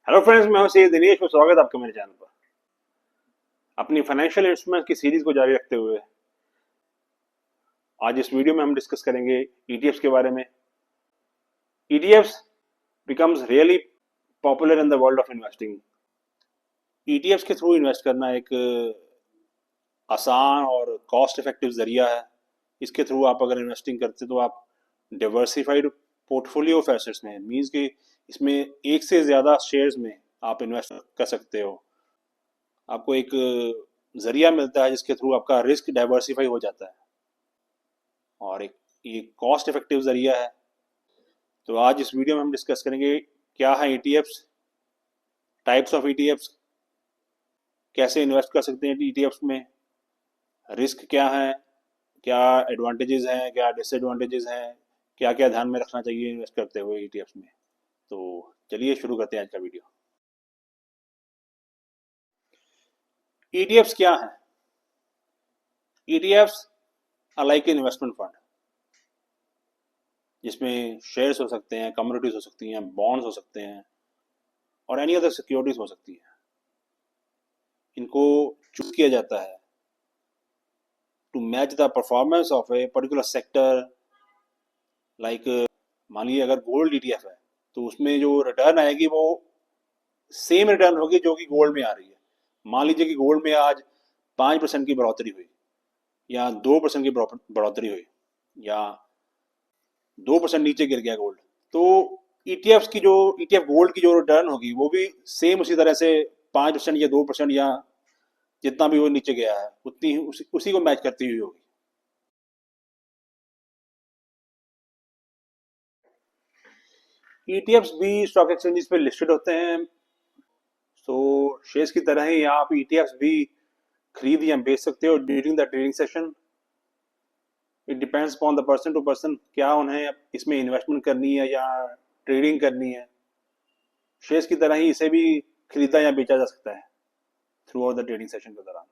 Hello friends, मैं हूं सैयद दिनेश और स्वागत है आपका मेरे चैनल पर। अपनी फाइनेंशियल इंस्ट्रूमेंट की सीरीज को जारी रखते हुए आज इस वीडियो में हम डिस्कस करेंगे ईटीएफ्स के बारे में। ETFs becomes really popular in the world of investing. ETFs के थ्रू इन्वेस्ट करना एक आसान और कॉस्ट इफेक्टिव जरिया है। इसके थ्रू आप अगर इन्वेस्टिंग करते तो आप डिवर्सिफाइड पोर्टफोलियो ऑफ एसेट्स में मीन्स कि इसमें एक से ज़्यादा शेयर्स में आप इन्वेस्ट कर सकते हो। आपको एक जरिया मिलता है जिसके थ्रू आपका रिस्क डाइवर्सिफाई हो जाता है और एक ये कॉस्ट इफेक्टिव जरिया है। तो आज इस वीडियो में हम डिस्कस करेंगे क्या है ईटीएफ्स, टाइप्स ऑफ ईटीएफ्स, कैसे इन्वेस्ट कर सकते हैं ईटीएफ्स में, रिस्क क्या है, क्या एडवांटेजेस हैं, क्या डिसएडवांटेजेस हैं, क्या क्या ध्यान में रखना चाहिए इन्वेस्ट करते हुए ईटीएफ्स में। तो चलिए शुरू करते हैं आज का वीडियो। ईटीएफ्स क्या है? ETFs are like investment fund जिसमें शेयर्स हो सकते हैं, कम्युनिटीज हो सकती हैं, बॉन्ड्स हो सकते हैं और एनी अदर सिक्योरिटीज हो सकती हैं। इनको चूज किया जाता है to match the performance of a particular sector. Like मान लीजिए अगर गोल्ड ईटीएफ है तो उसमें जो रिटर्न आएगी वो सेम रिटर्न होगी जो कि गोल्ड में आ रही है। मान लीजिए कि गोल्ड में आज 5% की बढ़ोतरी हुई या 2% की बढ़ोतरी हुई या 2% नीचे गिर गया गोल्ड, तो ईटीएफ की जो ईटीएफ गोल्ड की जो रिटर्न होगी वो भी सेम उसी तरह से 5% या 2% या जितना भी वो नीचे गया है उतनी ही उसी को मैच करती हुई होगी। ईटीएफ्स भी स्टॉक एक्सचेंजेस पे लिस्टेड होते हैं, तो शेयर्स की तरह ही आप ईटीएफ्स भी खरीद या बेच सकते हो during the trading session. It depends upon the person to person क्या उन्हें इसमें इन्वेस्टमेंट करनी है या ट्रेडिंग करनी है। शेयर्स की तरह ही इसे भी खरीदा या बेचा जा सकता है through out the trading session के दौरान।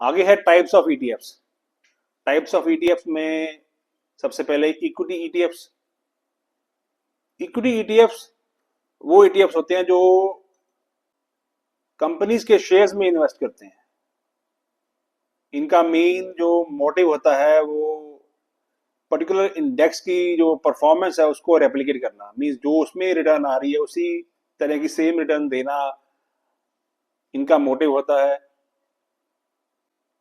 आगे है types of ETFs. Types of ETFs में सबसे पहले इक्विटी ईटीएफ्स। इक्विटी ईटीएफ्स वो ईटीएफ्स होते हैं जो कंपनीज के शेयर्स में इन्वेस्ट करते हैं। इनका मेन जो मोटिव होता है वो पर्टिकुलर इंडेक्स की जो परफॉर्मेंस है उसको रेप्लिकेट करना, मींस जो उसमें रिटर्न आ रही है उसी तरह की सेम रिटर्न देना इनका मोटिव होता है।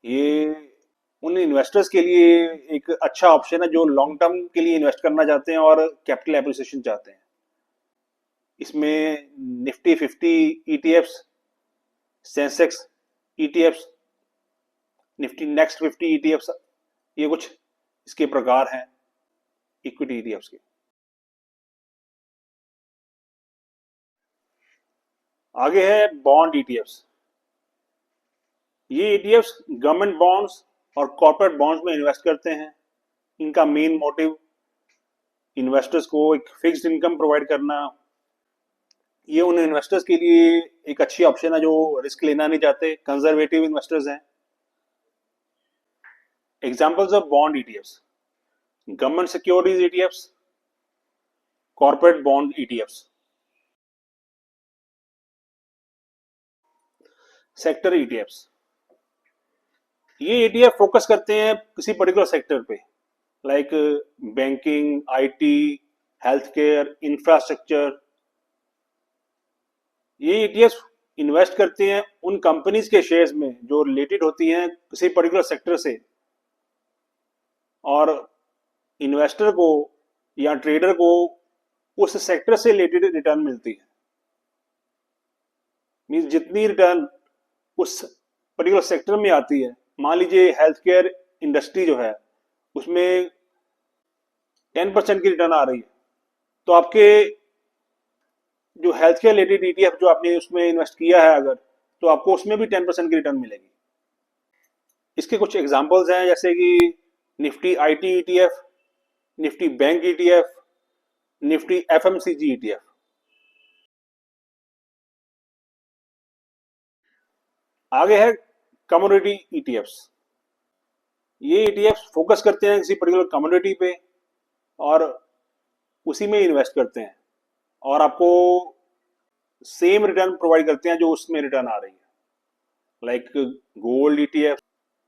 ये उन इन्वेस्टर्स के लिए एक अच्छा ऑप्शन है जो लॉन्ग टर्म के लिए इन्वेस्ट करना चाहते हैं और कैपिटल एप्रिसिएशन चाहते हैं। इसमें Nifty 50 ETFs, Sensex ETFs, Nifty next 50 ETFs, ये कुछ इसके प्रकार हैं इक्विटी ईटीएफ्स के। आगे है बॉन्ड ईटीएफ्स। ये ईटीएफ्स गवर्नमेंट बॉन्ड्स और कॉर्पोरेट बॉन्ड्स में इन्वेस्ट करते हैं। इनका मेन मोटिव इन्वेस्टर्स को एक फिक्स्ड इनकम प्रोवाइड करना। ये उन इन्वेस्टर्स के लिए एक अच्छी ऑप्शन है जो रिस्क लेना नहीं चाहते, कंजर्वेटिव इन्वेस्टर्स हैं। Examples of bond ETFs: government securities ETFs, corporate bond ETFs. Sector ETFs, ये ईटीएफ फोकस करते हैं किसी पर्टिकुलर सेक्टर पे, like banking, IT, health care, infrastructure. ये ईटीएफ इन्वेस्ट करते हैं उन कंपनीज के शेयर्स में जो रिलेटेड होती हैं किसी पर्टिकुलर सेक्टर से, और इन्वेस्टर को या ट्रेडर को उस सेक्टर से रिलेटेड रिटर्न मिलती है। मींस जितनी रिटर्न उस पर्टिकुलर सेक्टर में आती है, मान लीजिए हेल्थ केयर इंडस्ट्री जो है उसमें 10% की रिटर्न आ रही है, तो आपके जो हेल्थ केयर रिलेटेड ईटीएफ जो आपने उसमें इन्वेस्ट किया है अगर, तो आपको उसमें भी 10% की रिटर्न मिलेगी। इसके कुछ एग्जांपल्स हैं जैसे कि Nifty IT ETF, Nifty bank ETF, Nifty FMCG ETF. आगे है कमोडिटी ईटीएफ्स। ये ईटीएफ फोकस करते हैं किसी पर्टिकुलर कमोडिटी पे और उसी में इन्वेस्ट करते हैं और आपको सेम रिटर्न प्रोवाइड करते हैं जो उसमें रिटर्न आ रही है। लाइक गोल्ड ईटीएफ,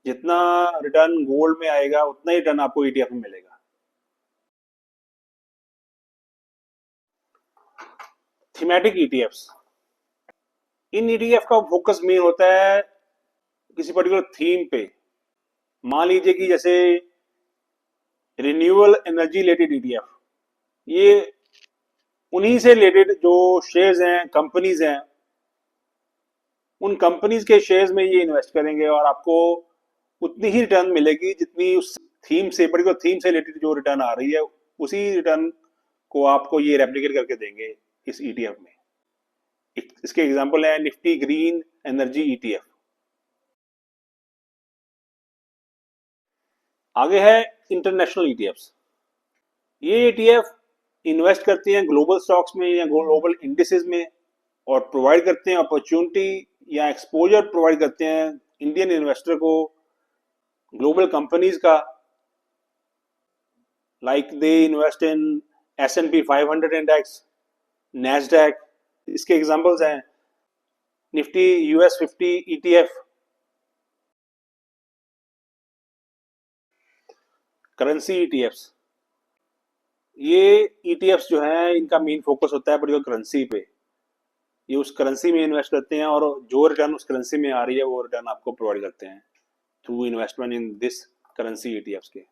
जितना रिटर्न गोल्ड में आएगा उतना ही रिटर्न आपको ईटीएफ में मिलेगा। थीमेटिक ईटीएफ्स, इन ईटीएफ का फोकस मेन होता है किसी पर्टिकुलर थीम पे। मान लीजिए कि जैसे रिन्यूएबल एनर्जी रिलेटेड ईटीएफ, ये उन्हीं से रिलेटेड जो शेयर्स हैं, कंपनीज हैं, उन कंपनीज के शेयर्स में ये इन्वेस्ट करेंगे और आपको उतनी ही रिटर्न मिलेगी जितनी उस थीम से, पर्टिकुलर थीम से रिलेटेड जो रिटर्न आ रही है, उसी रिटर्न को आपको ये रेप्लिकेट करके देंगे इस ईटीएफ में। इसके एग्जांपल है निफ्टी ग्रीन एनर्जी ईटीएफ। आगे है इंटरनेशनल ईटीएफ्स। ये ईटीएफ इन्वेस्ट करते हैं ग्लोबल स्टॉक्स में या ग्लोबल इंडिसेस में और प्रोवाइड करते हैं अपॉर्चुनिटी या एक्सपोजर प्रोवाइड करते हैं इंडियन इन्वेस्टर को ग्लोबल कंपनीज का। Like they invest in S&P 500 index, Nasdaq. इसके एग्जांपल्स हैं Nifty US 50 ETF। Currency ETFs, ये ईटीएफ्स जो हैं इनका मेन फोकस होता है पर्टिकुलर करेंसी पे। ये उस करेंसी में इन्वेस्ट करते हैं और जो रिटर्न उस करेंसी में आ रही है वो रिटर्न आपको प्रोवाइड करते हैं through investment in this currency ETFs के।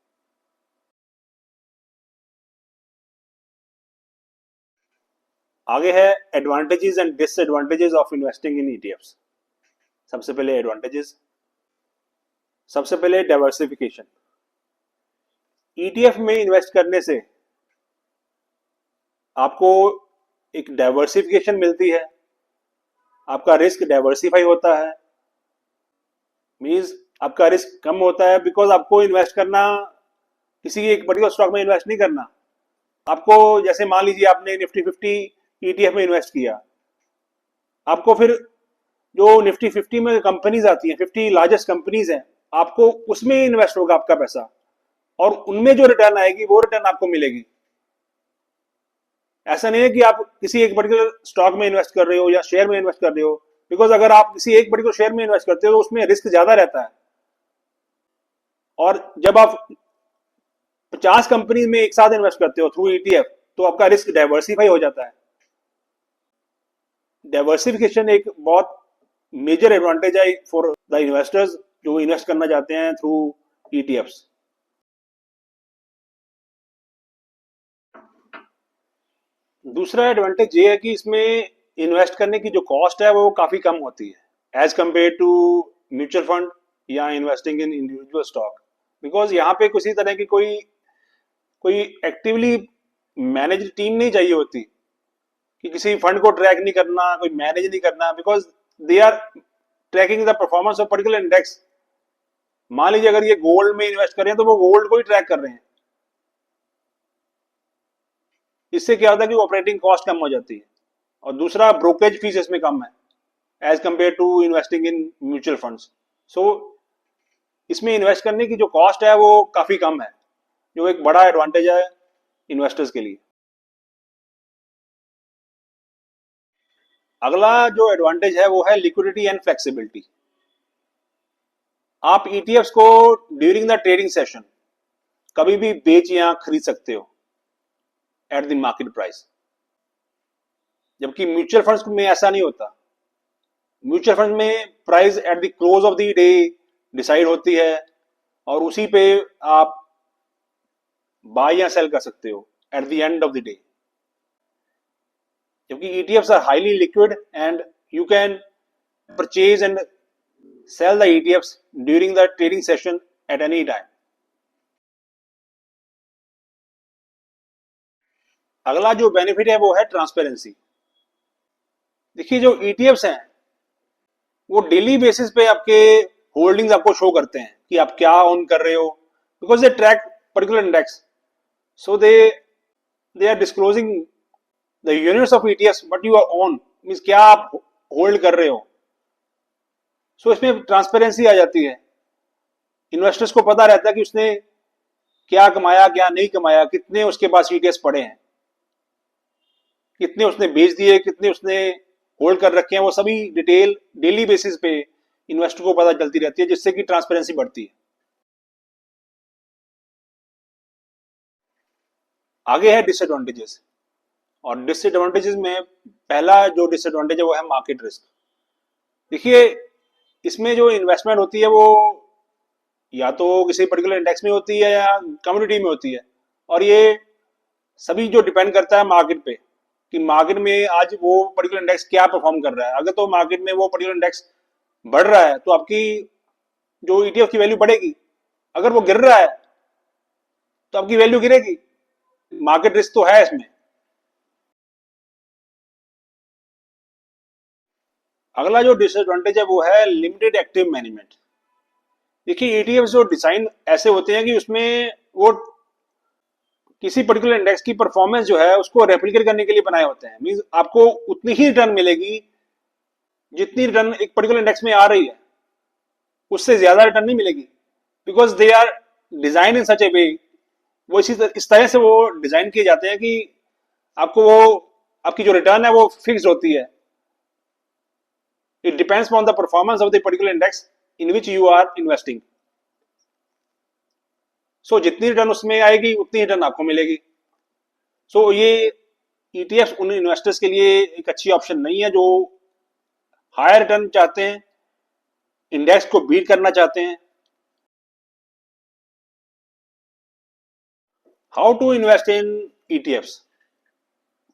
आगे है advantages and disadvantages of investing in ETFs. सबसे पहले एडवांटेजेस, सबसे पहले डाइवर्सिफिकेशन। ईटीएफ में इन्वेस्ट करने से आपको एक डाइवर्सिफिकेशन मिलती है, आपका रिस्क डाइवर्सिफाई होता है। मींस आपका रिस्क कम होता है बिकॉज आपको इन्वेस्ट करना किसी एक पर्टिकुलर स्टॉक में इन्वेस्ट नहीं करना। आपको जैसे मान लीजिए आपने निफ्टी 50 ईटीएफ में इन्वेस्ट किया, आपको फिर जो निफ्टी 50 में कंपनीज आती हैं, 50 लार्जेस्ट कंपनीज हैं, आपको उसमें इन्वेस्ट होगा आपका पैसा और उनमें जो रिटर्न आएगी वो रिटर्न आपको मिलेगी। ऐसा नहीं है कि आप किसी एक पर्टिकुलर स्टॉक में इन्वेस्ट कर रहे हो या शेयर में इन्वेस्ट कर रहे हो, बिकॉज अगर आप किसी एक पर्टिकुलर शेयर में इन्वेस्ट करते हो तो उसमें रिस्क ज्यादा रहता है और जब आप 50 कंपनी में एक साथ इन्वेस्ट करते हो थ्रू ईटीएफ तो आपका रिस्क डाइवर्सिफाई हो जाता है। डाइवर्सिफिकेशन एक बहुत मेजर एडवांटेज है फॉर द इन्वेस्टर्स जो इन्वेस्ट करना चाहते हैं थ्रू ईटीएफ्स। दूसरा एडवांटेज ये है कि इसमें इन्वेस्ट करने की जो कॉस्ट है वो काफी कम होती है as compare to mutual fund या investing in individual stock. Because यहाँ पे किसी तरह की कोई एक्टिवली मैनेज टीम नहीं चाहिए होती कि किसी फंड को ट्रैक नहीं करना, कोई मैनेज नहीं करना, because they are tracking the performance of particular index. मान लीजिए अगर ये गोल्ड में इन्वेस्ट कर रहे हैं तो वो गोल्ड को ही ट्रैक कर रहे हैं। इससे क्या होता है कि ऑपरेटिंग कॉस्ट कम हो जाती है और दूसरा ब्रोकरेज फीस इसमें कम है as compare to investing in mutual funds. So इसमें इन्वेस्ट करने की जो कॉस्ट है वो काफी कम है, जो एक बड़ा एडवांटेज है इन्वेस्टर्स के लिए। अगला जो एडवांटेज है वो है लिक्विडिटी एंड फ्लेक्सिबिलिटी। आप ईटीएफ्स को ड्यूरिंग द ट्रेडिंग सेशन कभी भी बेच या खरीद सकते हो एट द मार्केट प्राइस, जबकि म्यूचुअल फंड्स में ऐसा नहीं होता। म्यूचुअल फंड में price at the close of the day decide होती है और उसी पे आप बाय या सेल कर सकते हो at the end of the day, जबकि ETFs are highly liquid and you can purchase and sell the ETFs during the trading session at any time. अगला जो बेनिफिट है वो है ट्रांसपेरेंसी। देखिए जो ETFs हैं वो डेली बेसिस पे आपके होल्डिंग्स आपको शो करते हैं कि आप क्या ओन कर रहे हो, because they track particular index, so they are disclosing the units of ETFs but you are own, means क्या आप होल्ड कर रहे हो। सो इसमें ट्रांसपेरेंसी आ जाती है, इन्वेस्टर्स को पता रहता है कि उसने क्या कमाया क्या नहीं कमाया, कितने उसके पास ETFs पड़े हैं। कितने उसने बेच दिए, कितने उसने होल्ड कर रखे हैं, वो सभी डिटेल डेली बेसिस पे इन्वेस्टर को पता चलती रहती है, जिससे कि ट्रांसपेरेंसी बढ़ती है। आगे है डिसएडवांटेजेस। और डिसएडवांटेजेस में पहला जो डिसएडवांटेज है वो है मार्केट रिस्क। देखिए, इसमें जो इन्वेस्टमेंट होती है वो या तो किसी पर्टिकुलर इंडेक्स में होती है या कम्युनिटी में होती है, और ये सभी जो डिपेंड करता है मार्केट पे कि मार्केट में आज वो पर्टिकुलर इंडेक्स क्या परफॉर्म कर रहा है। अगर तो मार्केट में वो पर्टिकुलर इंडेक्स बढ़ रहा है तो आपकी जो ईटीएफ की वैल्यू बढ़ेगी। अगर वो गिर रहा है तो आपकी वैल्यू गिरेगी। मार्केट रिस्क तो है इसमें। अगला जो डिसएडवांटेज है वो है लिमिटेड एक्टिव मैनेजमेंट। देखिए, ईटीएफ जो डिजाइन ऐसे होते हैं कि उसमें वो किसी पर्टिकुलर इंडेक्स की परफॉर्मेंस जो है उसको रेप्लिकेट करने के लिए बनाए होते हैं। मींस आपको उतनी ही रिटर्न मिलेगी जितनी रिटर्न एक पर्टिकुलर इंडेक्स में आ रही है, उससे ज्यादा रिटर्न नहीं मिलेगी। Because they are design in such a way, वो इस तरह से वो डिजाइन किए जाते हैं कि आपको वो आपकी जो रिटर्न है वो फिक्स होती है। It depends on the performance of the particular index in which you are investing. So जितनी रिटर्न उसमें आएगी उतनी रिटर्न आपको मिलेगी। सो ये ईटीएफ उन इन्वेस्टर्स के लिए एक अच्छी ऑप्शन नहीं है जो हायर रिटर्न चाहते हैं, इंडेक्स को बीट करना चाहते हैं। How to invest in ETFs.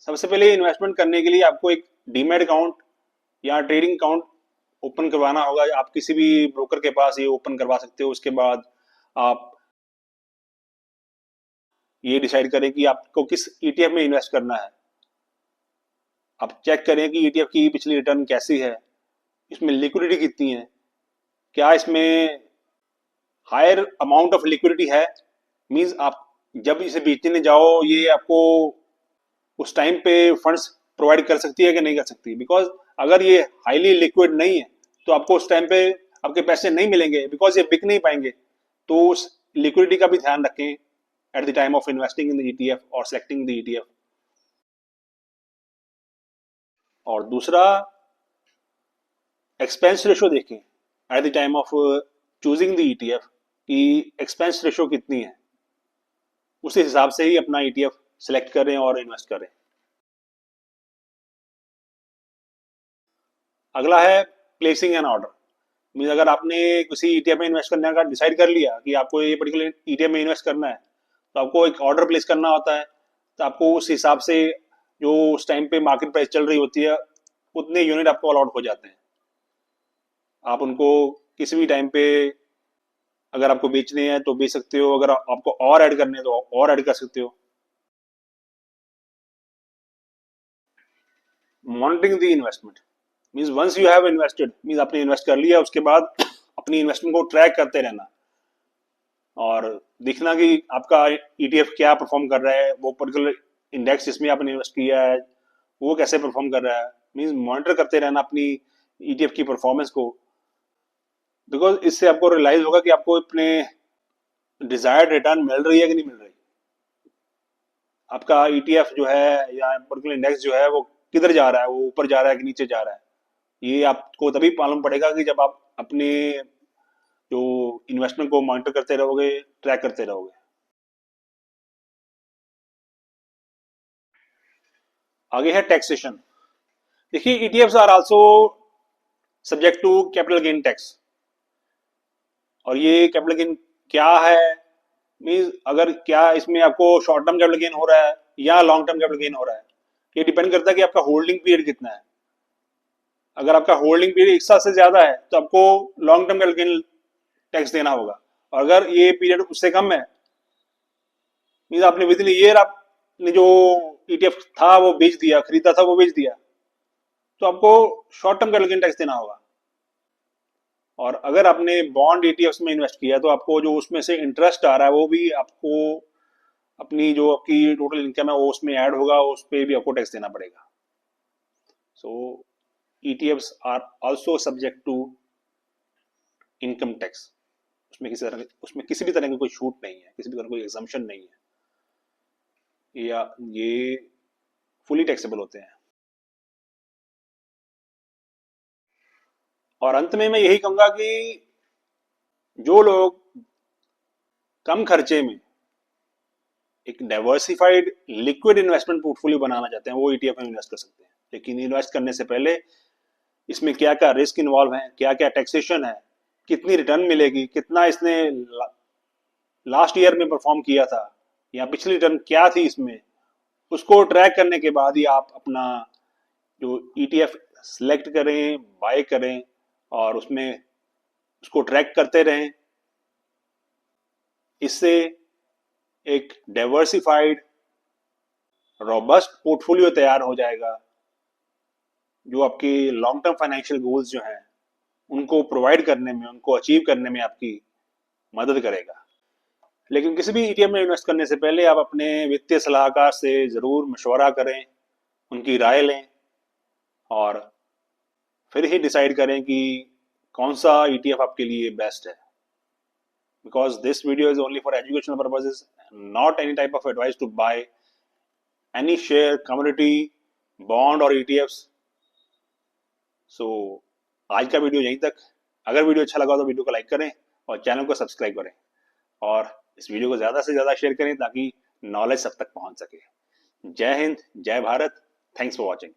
सबसे पहले इन्वेस्टमेंट करने के लिए आपको एक डीमैट अकाउंट या ट्रेडिंग अकाउंट ओपन करवाना होगा। आप किसी भी ब्रोकर के पास ये ओपन करवा सकते हो। उसके बाद आप ये डिसाइड करें कि आपको किस ईटीएफ में इन्वेस्ट करना है। आप चेक करें कि ईटीएफ की पिछली रिटर्न कैसी है, इसमें लिक्विडिटी कितनी है, क्या इसमें हायर अमाउंट ऑफ लिक्विडिटी है। मींस आप जब इसे बेचने जाओ ये आपको उस टाइम पे फंड्स प्रोवाइड कर सकती है कि नहीं कर सकती। बिकॉज अगर ये हाईली लिक्विड नहीं है तो आपको उस टाइम पे आपके पैसे नहीं मिलेंगे, बिकॉज ये बिक नहीं पाएंगे। तो उस लिक्विडिटी का भी ध्यान रखें at the time of investing in the ETF और सेलेक्टिंग द ईटीएफ। और दूसरा, एक्सपेंस रेशो देखें at the time of choosing the ETF कि एक्सपेंस रेशो कितनी है। उस हिसाब से ही अपना ईटीएफ सेलेक्ट करें और इन्वेस्ट करें। अगला है प्लेसिंग एन ऑर्डर। मीन अगर आपने किसी ईटीएफ में इन्वेस्ट करने का डिसाइड कर लिया कि आपको ये पर्टिकुलर ईटीएफ में इन्वेस्ट करना है, तो आपको एक ऑर्डर प्लेस करना होता है। तो आपको उस हिसाब से जो उस टाइम पे मार्केट प्राइस चल रही होती है उतने यूनिट आपको अलॉट हो जाते हैं। आप उनको किसी भी टाइम पे अगर आपको बेचने हैं तो बेच सकते हो, अगर आपको और ऐड करने हैं तो और ऐड कर सकते हो। Monitoring the investment means once you have invested, means आपने इन्वेस्ट कर लिया, उसके बाद अपनी इन्वेस्टमेंट को ट्रैक करते रहना और देखना कि आपका ईटीएफ क्या परफॉर्म कर रहा है, वो पर्टिकुलर इंडेक्स जिसमें आपने इन्वेस्ट किया है वो कैसे परफॉर्म कर रहा है। मीन्स मॉनिटर करते रहना अपनी ईटीएफ की परफॉर्मेंस को। बिकॉज इससे आपको रियलाइज होगा कि आपको अपने डिजायर्ड रिटर्न मिल रही है कि नहीं मिल रही। आपका ईटीएफ जो है या पर्टिकुलर इंडेक्स जो है वो किधर जा रहा है, वो ऊपर जा रहा है कि नीचे जा रहा है। ये आपको तभी मालूम पड़ेगा कि जब आप अपने जो इन्वेस्टमेंट को मॉनिटर करते रहोगे, ट्रैक करते रहोगे। आगे है टैक्सेशन। देखिए, ETFs are also subject to capital gain tax. और ये कैपिटल गेन क्या है, मीन्स अगर क्या इसमें आपको शॉर्ट टर्म कैपिटल गेन हो रहा है या लॉन्ग टर्म कैपिटल गेन हो रहा है, ये डिपेंड करता है कि आपका होल्डिंग पीरियड कितना है। अगर आपका होल्डिंग पीरियड 1 साल से ज्यादा है तो आपको long term capital gain tax देना होगा। और अगर ये पीरियड उससे कम है, मीन्स आपने विद इन ईयर आपने जो ईटीएफ था वो बेच दिया, खरीदा था वो बेच दिया, तो आपको short term capital gain tax देना होगा। और अगर आपने बॉन्ड ईटीएफ में इन्वेस्ट किया तो आपको जो उसमें से इंटरेस्ट आ रहा है वो भी आपको अपनी जो आपकी टोटल इनकम है वो उसमें ऐड होगा, उस पर भी आपको टैक्स देना पड़ेगा। So ETFs are also subject to income tax. उसमें किसी भी तरह की कोई छूट नहीं है, किसी भी तरह की कोई एग्जम्पशन नहीं है। या ये फुली टैक्सेबल होते हैं। और अंत में मैं यही कहूंगा कि जो लोग कम खर्चे में एक डाइवर्सिफाइड लिक्विड इन्वेस्टमेंट पोर्टफोलियो बनाना चाहते हैं वो ईटीएफ में इन्वेस्ट कर सकते हैं। लेकिन इन्वेस्ट करने से पहले इसमें क्या क्या रिस्क इन्वॉल्व है, क्या क्या टैक्सेशन है, कितनी रिटर्न मिलेगी, कितना इसने लास्ट ईयर में परफॉर्म किया था या पिछली रिटर्न क्या थी इसमें, उसको ट्रैक करने के बाद ही आप अपना जो ईटीएफ सिलेक्ट करें, बाय करें और उसमें उसको ट्रैक करते रहें। इससे एक डाइवर्सिफाइड रोबस्ट पोर्टफोलियो तैयार हो जाएगा जो आपके लॉन्ग टर्म फाइनेंशियल गोल्स जो हैं उनको प्रोवाइड करने में, उनको अचीव करने में आपकी मदद करेगा। लेकिन किसी भी ईटीएफ में इन्वेस्ट करने से पहले आप अपने वित्तीय सलाहकार से ज़रूर मशवरा करें, उनकी राय लें और फिर ही डिसाइड करें कि कौन सा ईटीएफ आपके लिए बेस्ट है। Because this video is only for educational purposes, not any type of advice to buy any share, commodity, bond और ईटीएफ्स। सो आज का वीडियो यहीं तक। अगर वीडियो अच्छा लगा तो वीडियो को लाइक करें और चैनल को सब्सक्राइब करें और इस वीडियो को ज़्यादा से ज़्यादा शेयर करें ताकि नॉलेज सब तक पहुंच सके। जय हिंद, जय भारत। Thanks for watching.